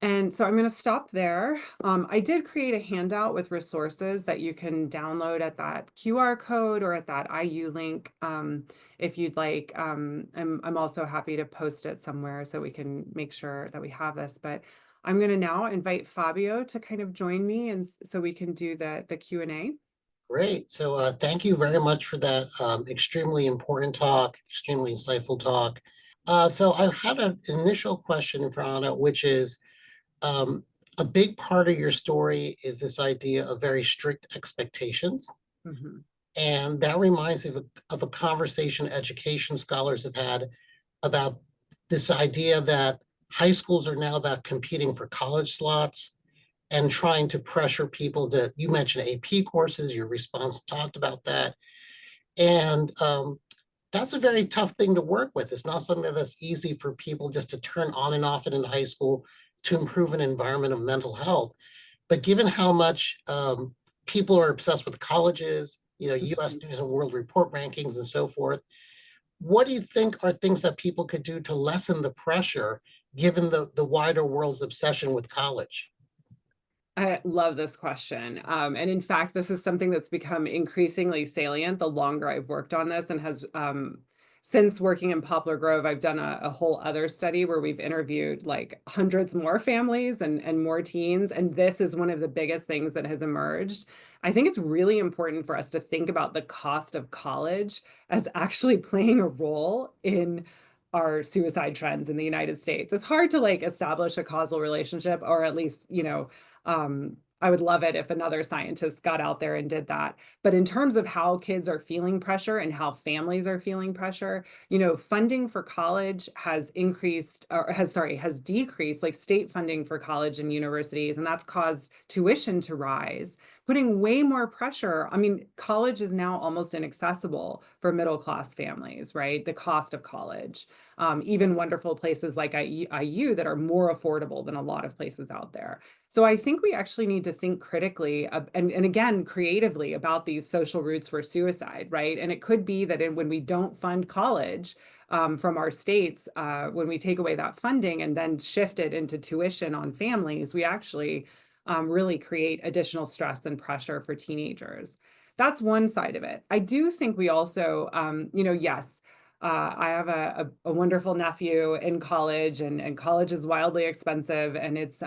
And so I'm going to stop there. I did create a handout with resources that you can download at that QR code or at that IU link if you'd like. I'm also happy to post it somewhere so we can make sure that we have this. But I'm going to now invite Fabio to kind of join me, and so we can do the Q&A. Great. So thank you very much for that extremely important talk, extremely insightful talk. So I had an initial question for Anna, which is um, a big part of your story is this idea of very strict expectations. Mhm. And that reminds me of a conversation education scholars have had about this idea that high schools are now about competing for college slots and trying to pressure people to, you mentioned AP courses, your response talked about that. And that's a very tough thing to work with. It's not something that's easy for people just to turn on and off in high school to improve an environment of mental health. But given how much people are obsessed with colleges, US News and World Report rankings and so forth, what do you think are things that people could do to lessen the pressure given the wider world's obsession with college? I love this question. And in fact, this is something that's become increasingly salient the longer I've worked on this and has since working in Poplar Grove, I've done a whole other study where we've interviewed like hundreds more families and more teens. And this is one of the biggest things that has emerged. I think it's really important for us to think about the cost of college as actually playing a role in our suicide trends in the United States. It's hard to like establish a causal relationship, or at least, I would love it if another scientist got out there and did that. But in terms of how kids are feeling pressure and how families are feeling pressure, funding for college has increased, or has decreased, like state funding for college and universities, and that's caused tuition to rise, putting way more pressure. I mean, college is now almost inaccessible for middle class families, right? The cost of college, even wonderful places like IU that are more affordable than a lot of places out there. So I think we actually need to think critically and again, creatively about these social roots for suicide, right? And it could be that when we don't fund college from our states, when we take away that funding and then shift it into tuition on families, we actually really create additional stress and pressure for teenagers. That's one side of it. I do think we also, yes, I have a wonderful nephew in college, and college is wildly expensive, and it's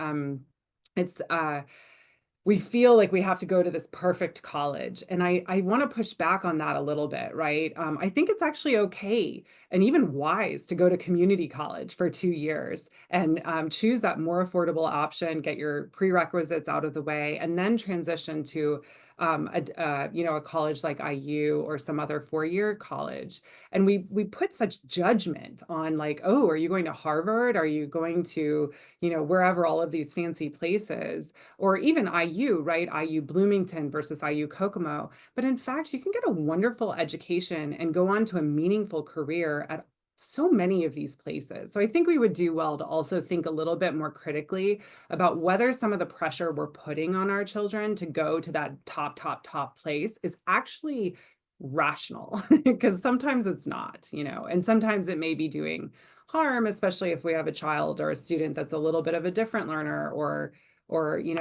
we feel like we have to go to this perfect college. And I want to push back on that a little bit, right? I think it's actually okay and even wise to go to community college for 2 years and choose that more affordable option, get your prerequisites out of the way, and then transition to a college like IU or some other 4-year college. And we put such judgment on like, oh, are you going to Harvard? Are you going to, wherever all of these fancy places, or even IU, right? IU Bloomington versus IU Kokomo. But in fact, you can get a wonderful education and go on to a meaningful career at so many of these places. So I think we would do well to also think a little bit more critically about whether some of the pressure we're putting on our children to go to that top place is actually rational, because sometimes it's not, and sometimes it may be doing harm, especially if we have a child or a student that's a little bit of a different learner, or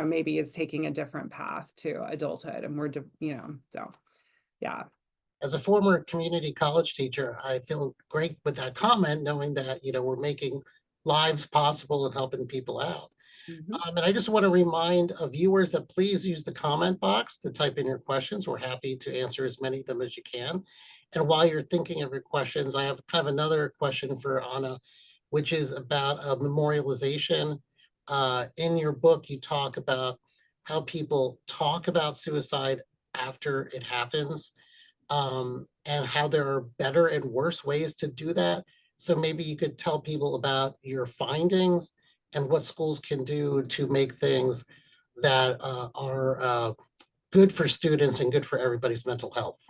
maybe is taking a different path to adulthood, and so yeah. As a former community college teacher, I feel great with that comment, knowing that, we're making lives possible and helping people out. Mhm. And I just want to remind viewers that please use the comment box to type in your questions. We're happy to answer as many of them as you can. And while you're thinking of your questions, I have kind of another question for Anna, which is about memorialization. In your book, you talk about how people talk about suicide after it happens, and how there are better and worse ways to do that. So maybe you could tell people about your findings and what schools can do to make things that are good for students and good for everybody's mental health.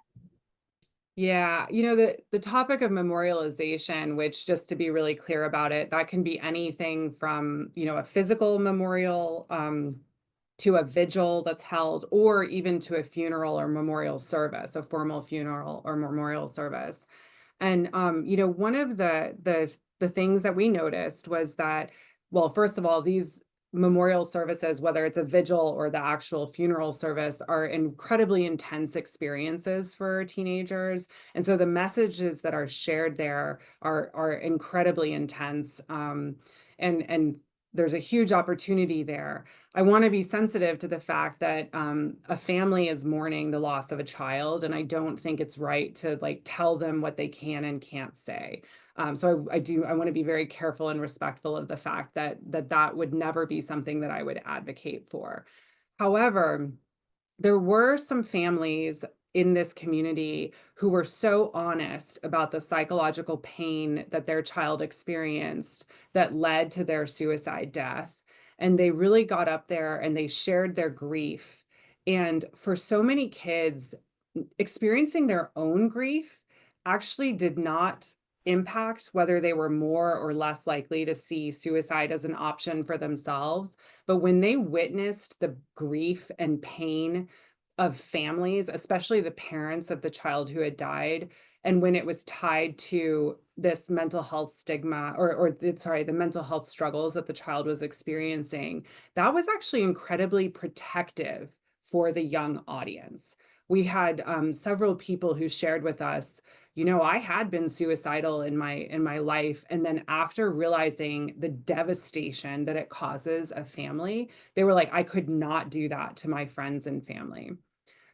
Yeah, the topic of memorialization, which, just to be really clear about it, that can be anything from, a physical memorial to a vigil that's held, or even to a funeral or memorial service, a formal funeral or memorial service. And one of the things that we noticed was that, well, first of all, these memorial services, whether it's a vigil or the actual funeral service, are incredibly intense experiences for teenagers. And so the messages that are shared there are incredibly intense. And there's a huge opportunity there. I want to be sensitive to the fact that a family is mourning the loss of a child, and I don't think it's right to like tell them what they can and can't say. So I want to be very careful and respectful of the fact that would never be something that I would advocate for. However, there were some families in this community who were so honest about the psychological pain that their child experienced that led to their suicide death. And they really got up there and they shared their grief. And for so many kids, experiencing their own grief actually did not impact whether they were more or less likely to see suicide as an option for themselves. But when they witnessed the grief and pain of families, especially the parents of the child who had died, and when it was tied to this mental health stigma, the mental health struggles that the child was experiencing, that was actually incredibly protective for the young audience, we had several people who shared with us, I had been suicidal in my life, and then after realizing the devastation that it causes a family, they were like, I could not do that to my friends and family.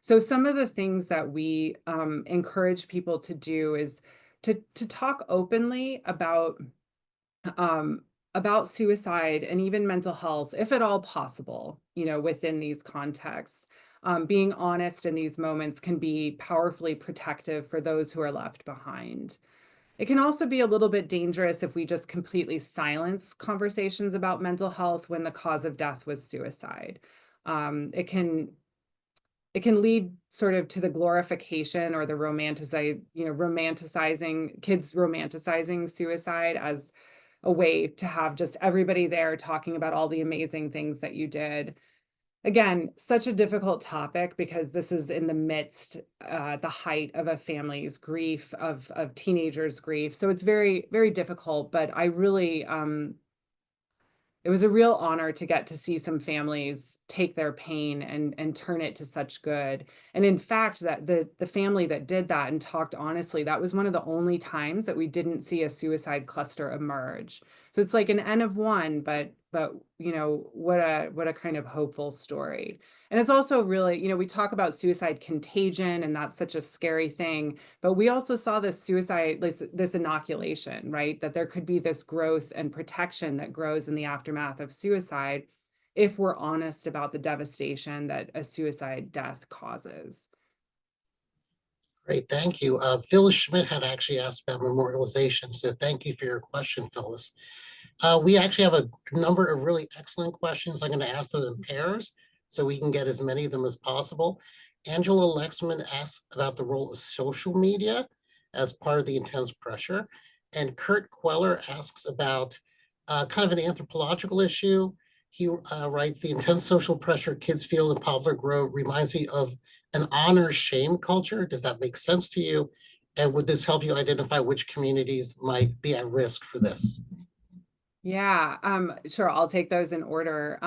So some of the things that we encourage people to do is to talk openly um, about suicide and even mental health, if at all possible, within these contexts. Being honest in these moments can be powerfully protective for those who are left behind. It can also be a little bit dangerous if we just completely silence conversations about mental health when the cause of death was suicide. It can lead sort of to the glorification or the romanticizing kids romanticizing suicide as a way to have just everybody there talking about all the amazing things that you did. Again, such a difficult topic because this is in the midst, the height of a family's grief, of teenagers' grief. So it's very, very difficult, but I really, it was a real honor to get to see some families take their pain and turn it to such good. And in fact, that the family that did that and talked honestly, that was one of the only times that we didn't see a suicide cluster emerge. So it's like an N of one, but what a kind of hopeful story. And it's also really, we talk about suicide contagion, and that's such a scary thing, but we also saw this inoculation, right? That there could be this growth and protection that grows in the aftermath of suicide if we're honest about the devastation that a suicide death causes. Great, thank you. Phyllis Schmidt had actually asked about memorialization, so thank you for your question, Phyllis. We actually have a number of really excellent questions. I'm going to ask them in pairs so we can get as many of them as possible. Angela Lexman asks about the role of social media as part of the intense pressure. And Kurt Queller asks about kind of an anthropological issue. He writes, the intense social pressure kids feel in Poplar Grove reminds me of an honor shame culture. Does that make sense to you? And would this help you identify which communities might be at risk for this? Yeah, sure. I'll take those in order.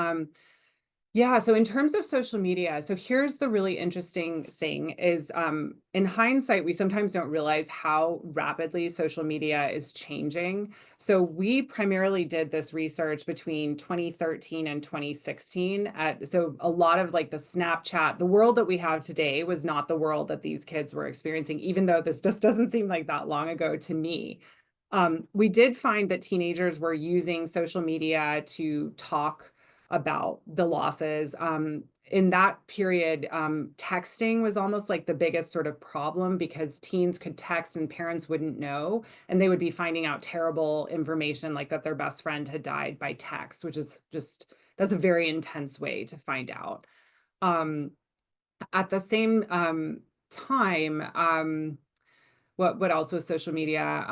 Yeah, so in terms of social media, so here's the really interesting thing is in hindsight, we sometimes don't realize how rapidly social media is changing. So we primarily did this research between 2013 and 2016. So a lot of like the Snapchat, the world that we have today was not the world that these kids were experiencing, even though this just doesn't seem like that long ago to me. We did find that teenagers were using social media to talk about the losses. In that period, texting was almost like the biggest sort of problem because teens could text and parents wouldn't know, and they would be finding out terrible information like that their best friend had died by text, which is that's a very intense way to find out. At the same time, what else was social media?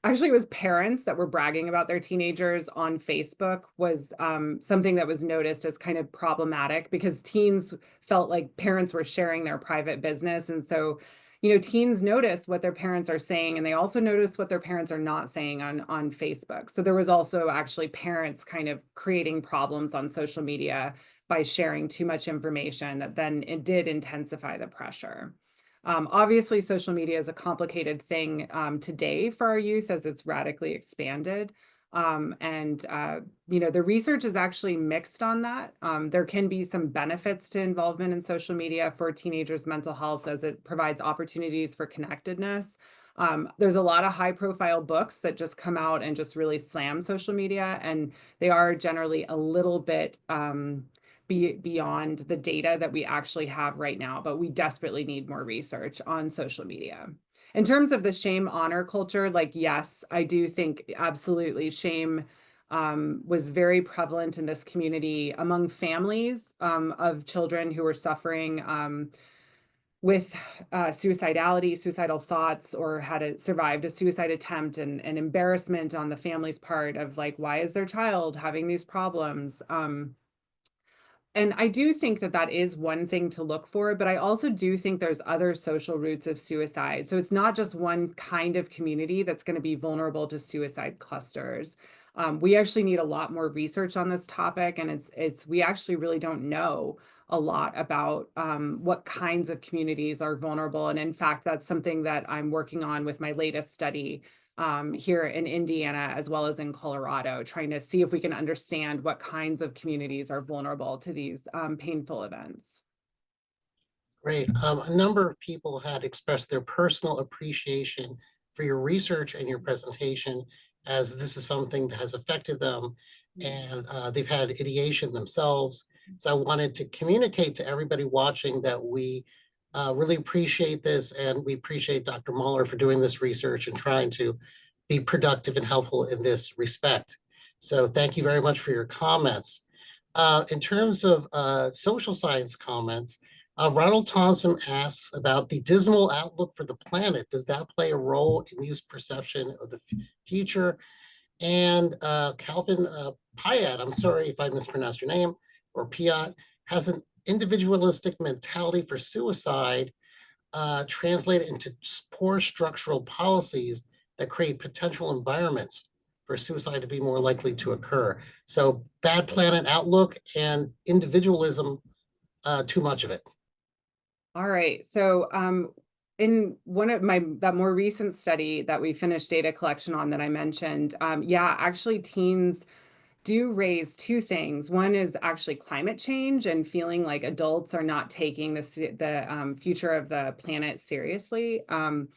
Actually, it was parents that were bragging about their teenagers on Facebook was something that was noticed as kind of problematic because teens felt like parents were sharing their private business. And so, teens notice what their parents are saying, and they also notice what their parents are not saying on Facebook. So there was also actually parents kind of creating problems on social media by sharing too much information that then it did intensify the pressure. Obviously, social media is a complicated thing today for our youth as it's radically expanded. The research is actually mixed on that. There can be some benefits to involvement in social media for teenagers' mental health as it provides opportunities for connectedness. There's a lot of high-profile books that just come out and just really slam social media, and they are generally a little bit beyond the data that we actually have right now, but we desperately need more research on social media. In terms of the shame honor culture, like, yes, I do think absolutely shame was very prevalent in this community among families of children who were suffering with suicidal thoughts, or survived a suicide attempt, and embarrassment on the family's part of like, why is their child having these problems? And I do think that that is one thing to look for, but I also do think there's other social roots of suicide. So it's not just one kind of community that's going to be vulnerable to suicide clusters. We actually need a lot more research on this topic, and we actually really don't know a lot about what kinds of communities are vulnerable. And in fact, that's something that I'm working on with my latest study here in Indiana, as well as in Colorado, trying to see if we can understand what kinds of communities are vulnerable to these painful events. Great. A number of people had expressed their personal appreciation for your research and your presentation, as this is something that has affected them, and they've had ideation themselves. So I wanted to communicate to everybody watching that we really appreciate this, and we appreciate Dr. Muller for doing this research and trying to be productive and helpful in this respect. So thank you very much for your comments. In terms of social science comments, Ronald Thompson asks about the dismal outlook for the planet. Does that play a role in youth perception of the future? And Calvin Piat, I'm sorry if I mispronounced your name, or Piat, has an individualistic mentality for suicide translated into poor structural policies that create potential environments for suicide to be more likely to occur. So bad planet outlook and individualism, too much of it. All right. So in one of that more recent study that we finished data collection on that I mentioned, yeah, actually teens do raise two things. One is actually climate change and feeling like adults are not taking the future of the planet seriously. And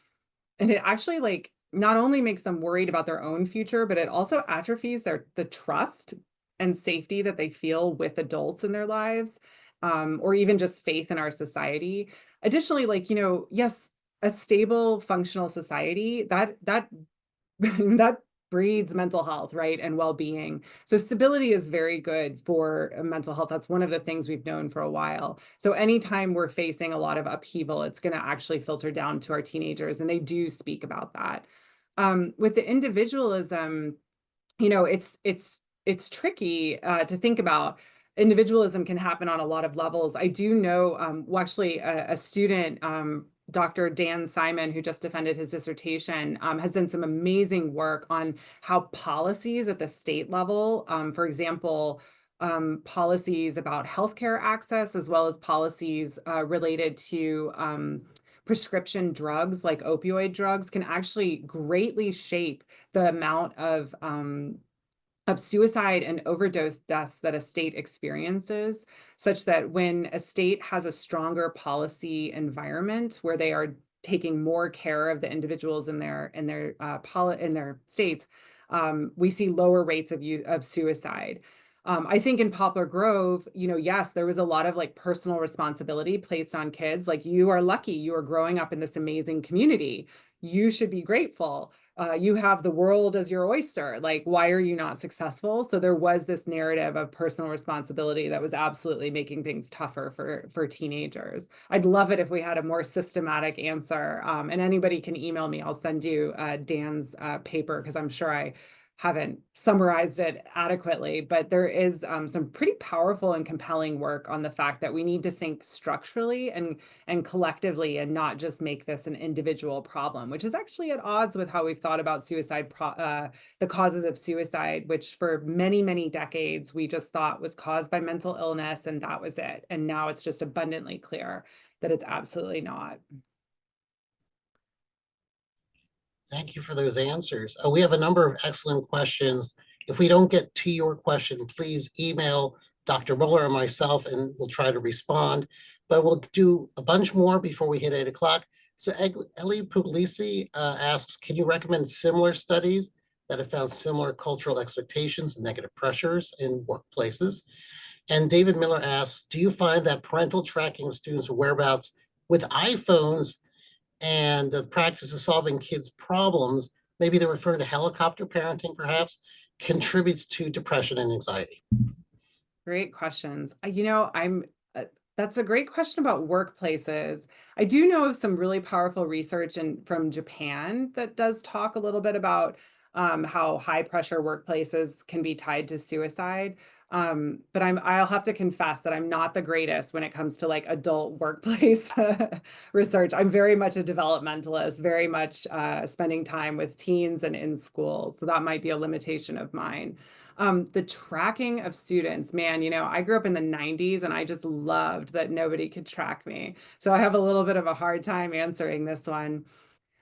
it actually like not only makes them worried about their own future, but it also atrophies the trust and safety that they feel with adults in their lives, or even just faith in our society. Additionally, like, yes, a stable, functional society that that breeds mental health, right? And well-being. So stability is very good for mental health. That's one of the things we've known for a while. So anytime we're facing a lot of upheaval, it's going to actually filter down to our teenagers, and they do speak about that. With the individualism, it's tricky to think about. Individualism can happen on a lot of levels. I do know, well, actually, a student, Dr. Dan Simon, who just defended his dissertation, has done some amazing work on how policies at the state level, for example, policies about healthcare access, as well as policies related to prescription drugs like opioid drugs, can actually greatly shape the amount of suicide and overdose deaths that a state experiences, such that when a state has a stronger policy environment where they are taking more care of the individuals in their states, we see lower rates of suicide. I think in Poplar Grove, yes, there was a lot of like personal responsibility placed on kids. Like, you are lucky, you are growing up in this amazing community. You should be grateful. You have the world as your oyster. Like, why are you not successful? So there was this narrative of personal responsibility that was absolutely making things tougher for teenagers. I'd love it if we had a more systematic answer. And anybody can email me. I'll send you Dan's paper, because I'm sure I haven't summarized it adequately, but there is some pretty powerful and compelling work on the fact that we need to think structurally and collectively, and not just make this an individual problem, which is actually at odds with how we've thought about suicide, the causes of suicide, which for many, many decades we just thought was caused by mental illness, and that was it. And now it's just abundantly clear that it's absolutely not. Thank you for those answers. We have a number of excellent questions. If we don't get to your question, please email Dr. Muller or myself, and we'll try to respond. But we'll do a bunch more before we hit 8 o'clock. So Ellie Puglisi asks, can you recommend similar studies that have found similar cultural expectations and negative pressures in workplaces? And David Miller asks, do you find that parental tracking of students' whereabouts with iPhones and the practice of solving kids' problems, maybe they're referring to helicopter parenting perhaps, contributes to depression and anxiety? Great questions. That's a great question about workplaces. I do know of some really powerful research from Japan that does talk a little bit about how high pressure workplaces can be tied to suicide. But I'll have to confess that I'm not the greatest when it comes to like adult workplace research. I'm very much a developmentalist, very much spending time with teens and in school. So that might be a limitation of mine. The tracking of students, man, you know, I grew up in the 90s and I just loved that nobody could track me. So I have a little bit of a hard time answering this one.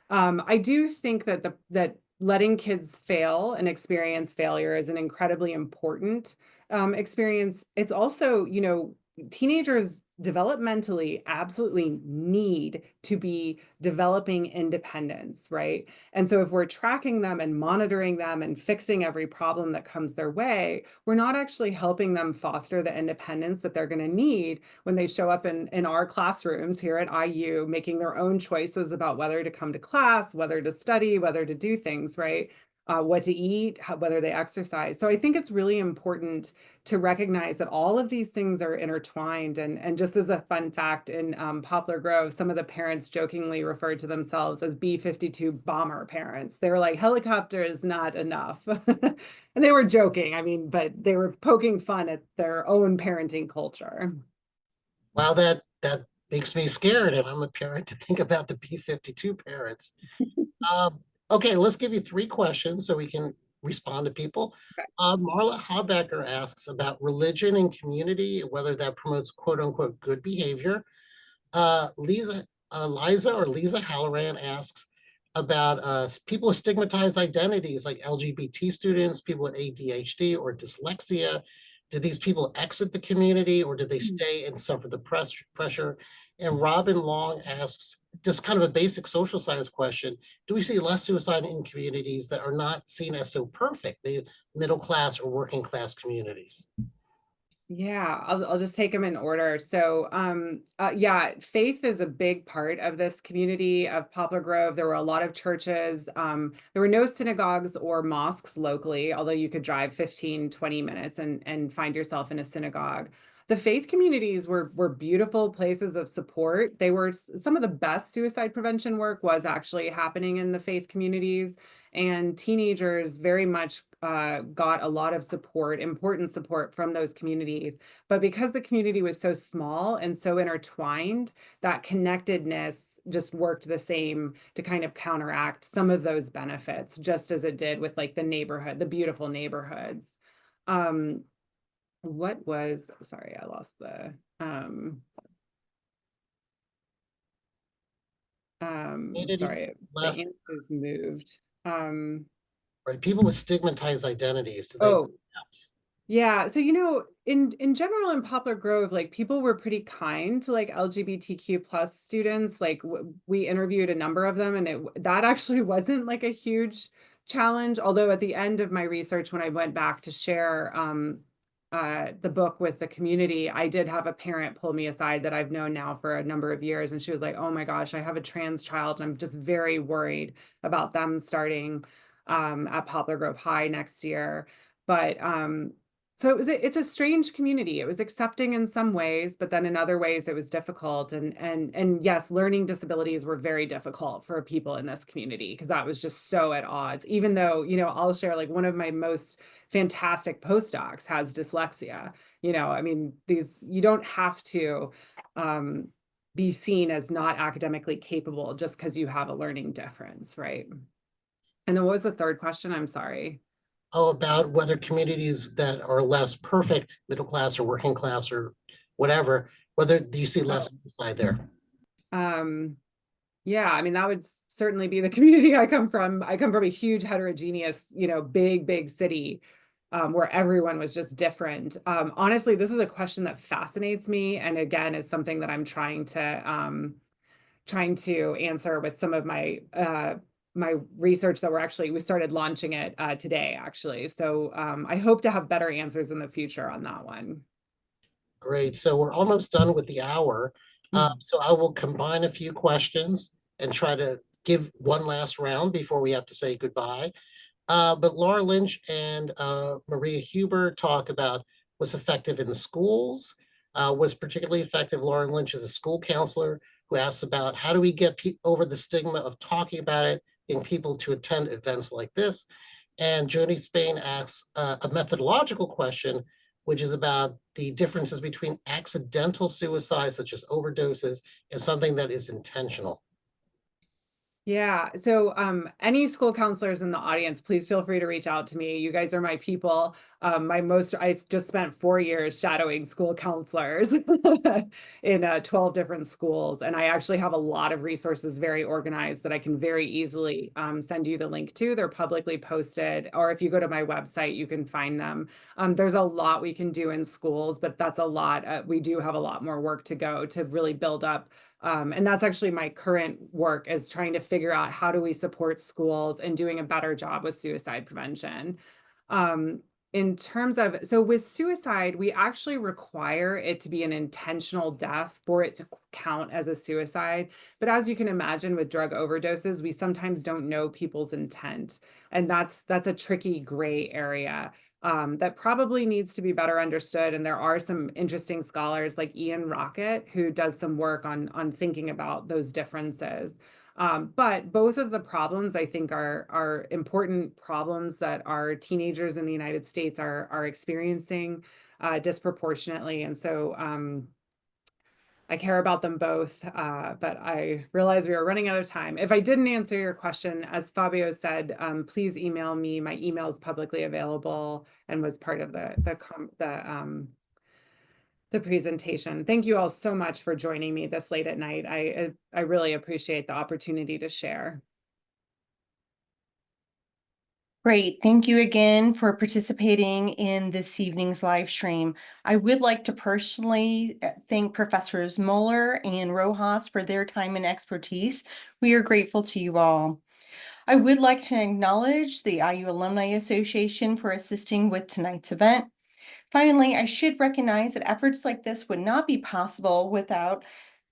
I do think that that letting kids fail and experience failure is an incredibly important experience. It's also, you know, teenagers developmentally absolutely need to be developing independence, right? And so if we're tracking them and monitoring them and fixing every problem that comes their way, we're not actually helping them foster the independence that they're going to need when they show up in our classrooms here at IU, making their own choices about whether to come to class, whether to study, whether to do things, right? What to eat, whether they exercise. So I think it's really important to recognize that all of these things are intertwined. And just as a fun fact, in Poplar Grove, some of the parents jokingly referred to themselves as B-52 bomber parents. They were like, helicopter is not enough. And they were joking, I mean, but they were poking fun at their own parenting culture. Wow, that makes me scared, and I'm a parent to think about the B-52 parents. Okay, let's give you 3 questions so we can respond to people. Okay. Marla Habecker asks about religion and community, whether that promotes quote unquote good behavior. Liza Halloran asks about people with stigmatized identities like LGBT students, people with ADHD or dyslexia. Do these people exit the community or do they stay and suffer the pressure? And Robin Long asks just kind of a basic social science question. Do we see less suicide in communities that are not seen as so perfect, maybe middle class or working class communities? Yeah, I'll just take them in order. So, yeah, faith is a big part of this community of Poplar Grove. There were a lot of churches. There were no synagogues or mosques locally, although you could drive 15, 20 minutes and find yourself in a synagogue. The faith communities were beautiful places of support. They were some of the best suicide prevention work was actually happening in the faith communities, and teenagers very much got a lot of support, important support from those communities. But because the community was so small and so intertwined, that connectedness just worked the same to kind of counteract some of those benefits, just as it did with like the neighborhood, the beautiful neighborhoods. Sorry, I lost the, sorry, the answers moved. Right, people with stigmatized identities. Do they Oh, yeah. So, you know, in general in Poplar Grove, like people were pretty kind to like LGBTQ plus students. Like we interviewed a number of them, and that actually wasn't like a huge challenge. Although at the end of my research, when I went back to share the book with the community, I did have a parent pull me aside that I've known now for a number of years, and she was like, "Oh my gosh, I have a trans child, and I'm just very worried about them starting at Poplar Grove High next year." But so it's a strange community. It was accepting in some ways, but then in other ways it was difficult. And yes, learning disabilities were very difficult for people in this community because that was just so at odds. Even though, you know, I'll share like one of my most fantastic postdocs has dyslexia. You know, I mean, you don't have to be seen as not academically capable just because you have a learning difference, right? And then what was the third question? I'm sorry. Oh, about whether communities that are less perfect, middle class or working class or whatever, whether do you see less suicide there? Yeah, I mean, that would certainly be the community I come from. I come from a huge heterogeneous, you know, big city where everyone was just different. Honestly, this is a question that fascinates me. And again, is something that I'm trying to answer with some of my my research that we started launching it today, actually. So I hope to have better answers in the future on that one. Great. So we're almost done with the hour. So I will combine a few questions and try to give one last round before we have to say goodbye. But Laura Lynch and Maria Huber talk about what's effective in the schools. Was particularly effective. Laura Lynch is a school counselor who asks about how do we get over the stigma of talking about it, getting people to attend events like this. And Jody Spain asks a methodological question, which is about the differences between accidental suicide, such as overdoses, and something that is intentional. Yeah. So, any school counselors in the audience, please feel free to reach out to me. You guys are my people. I just spent 4 years shadowing school counselors in 12 different schools. And I actually have a lot of resources very organized that I can very easily send you the link to. They're publicly posted, or if you go to my website, you can find them. There's a lot we can do in schools, but that's a lot. We do have a lot more work to go to really build up. And that's actually my current work, is trying to figure out how do we support schools and doing a better job with suicide prevention. In terms of, so with suicide, we actually require it to be an intentional death for it to count as a suicide. But as you can imagine, with drug overdoses, we sometimes don't know people's intent. And that's a tricky gray area that probably needs to be better understood. And there are some interesting scholars like Ian Rockett, who does some work on thinking about those differences. But both of the problems, I think, are important problems that our teenagers in the United States are experiencing disproportionately. And so I care about them both, but I realize we are running out of time. If I didn't answer your question, as Fabio said, please email me. My email is publicly available and was part of the presentation. Thank you all so much for joining me this late at night. I really appreciate the opportunity to share. Great. Thank you again for participating in this evening's live stream. I would like to personally thank Professors Moeller and Rojas for their time and expertise. We are grateful to you all. I would like to acknowledge the IU Alumni Association for assisting with tonight's event. Finally, I should recognize that efforts like this would not be possible without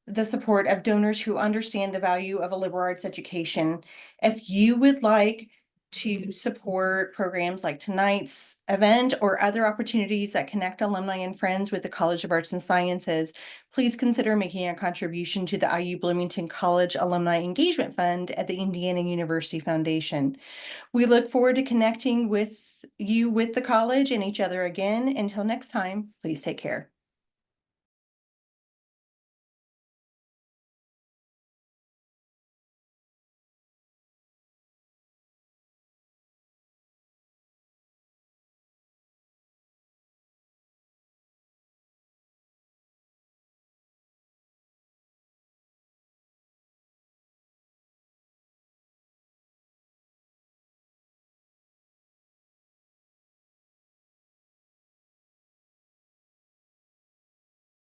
the support of donors who understand the value of a liberal arts education. If you would like to support programs like tonight's event or other opportunities that connect alumni and friends with the College of Arts and Sciences, please consider making a contribution to the IU Bloomington College Alumni Engagement Fund at the Indiana University Foundation. We look forward to connecting with you with the college and each other again. Until next time, please take care.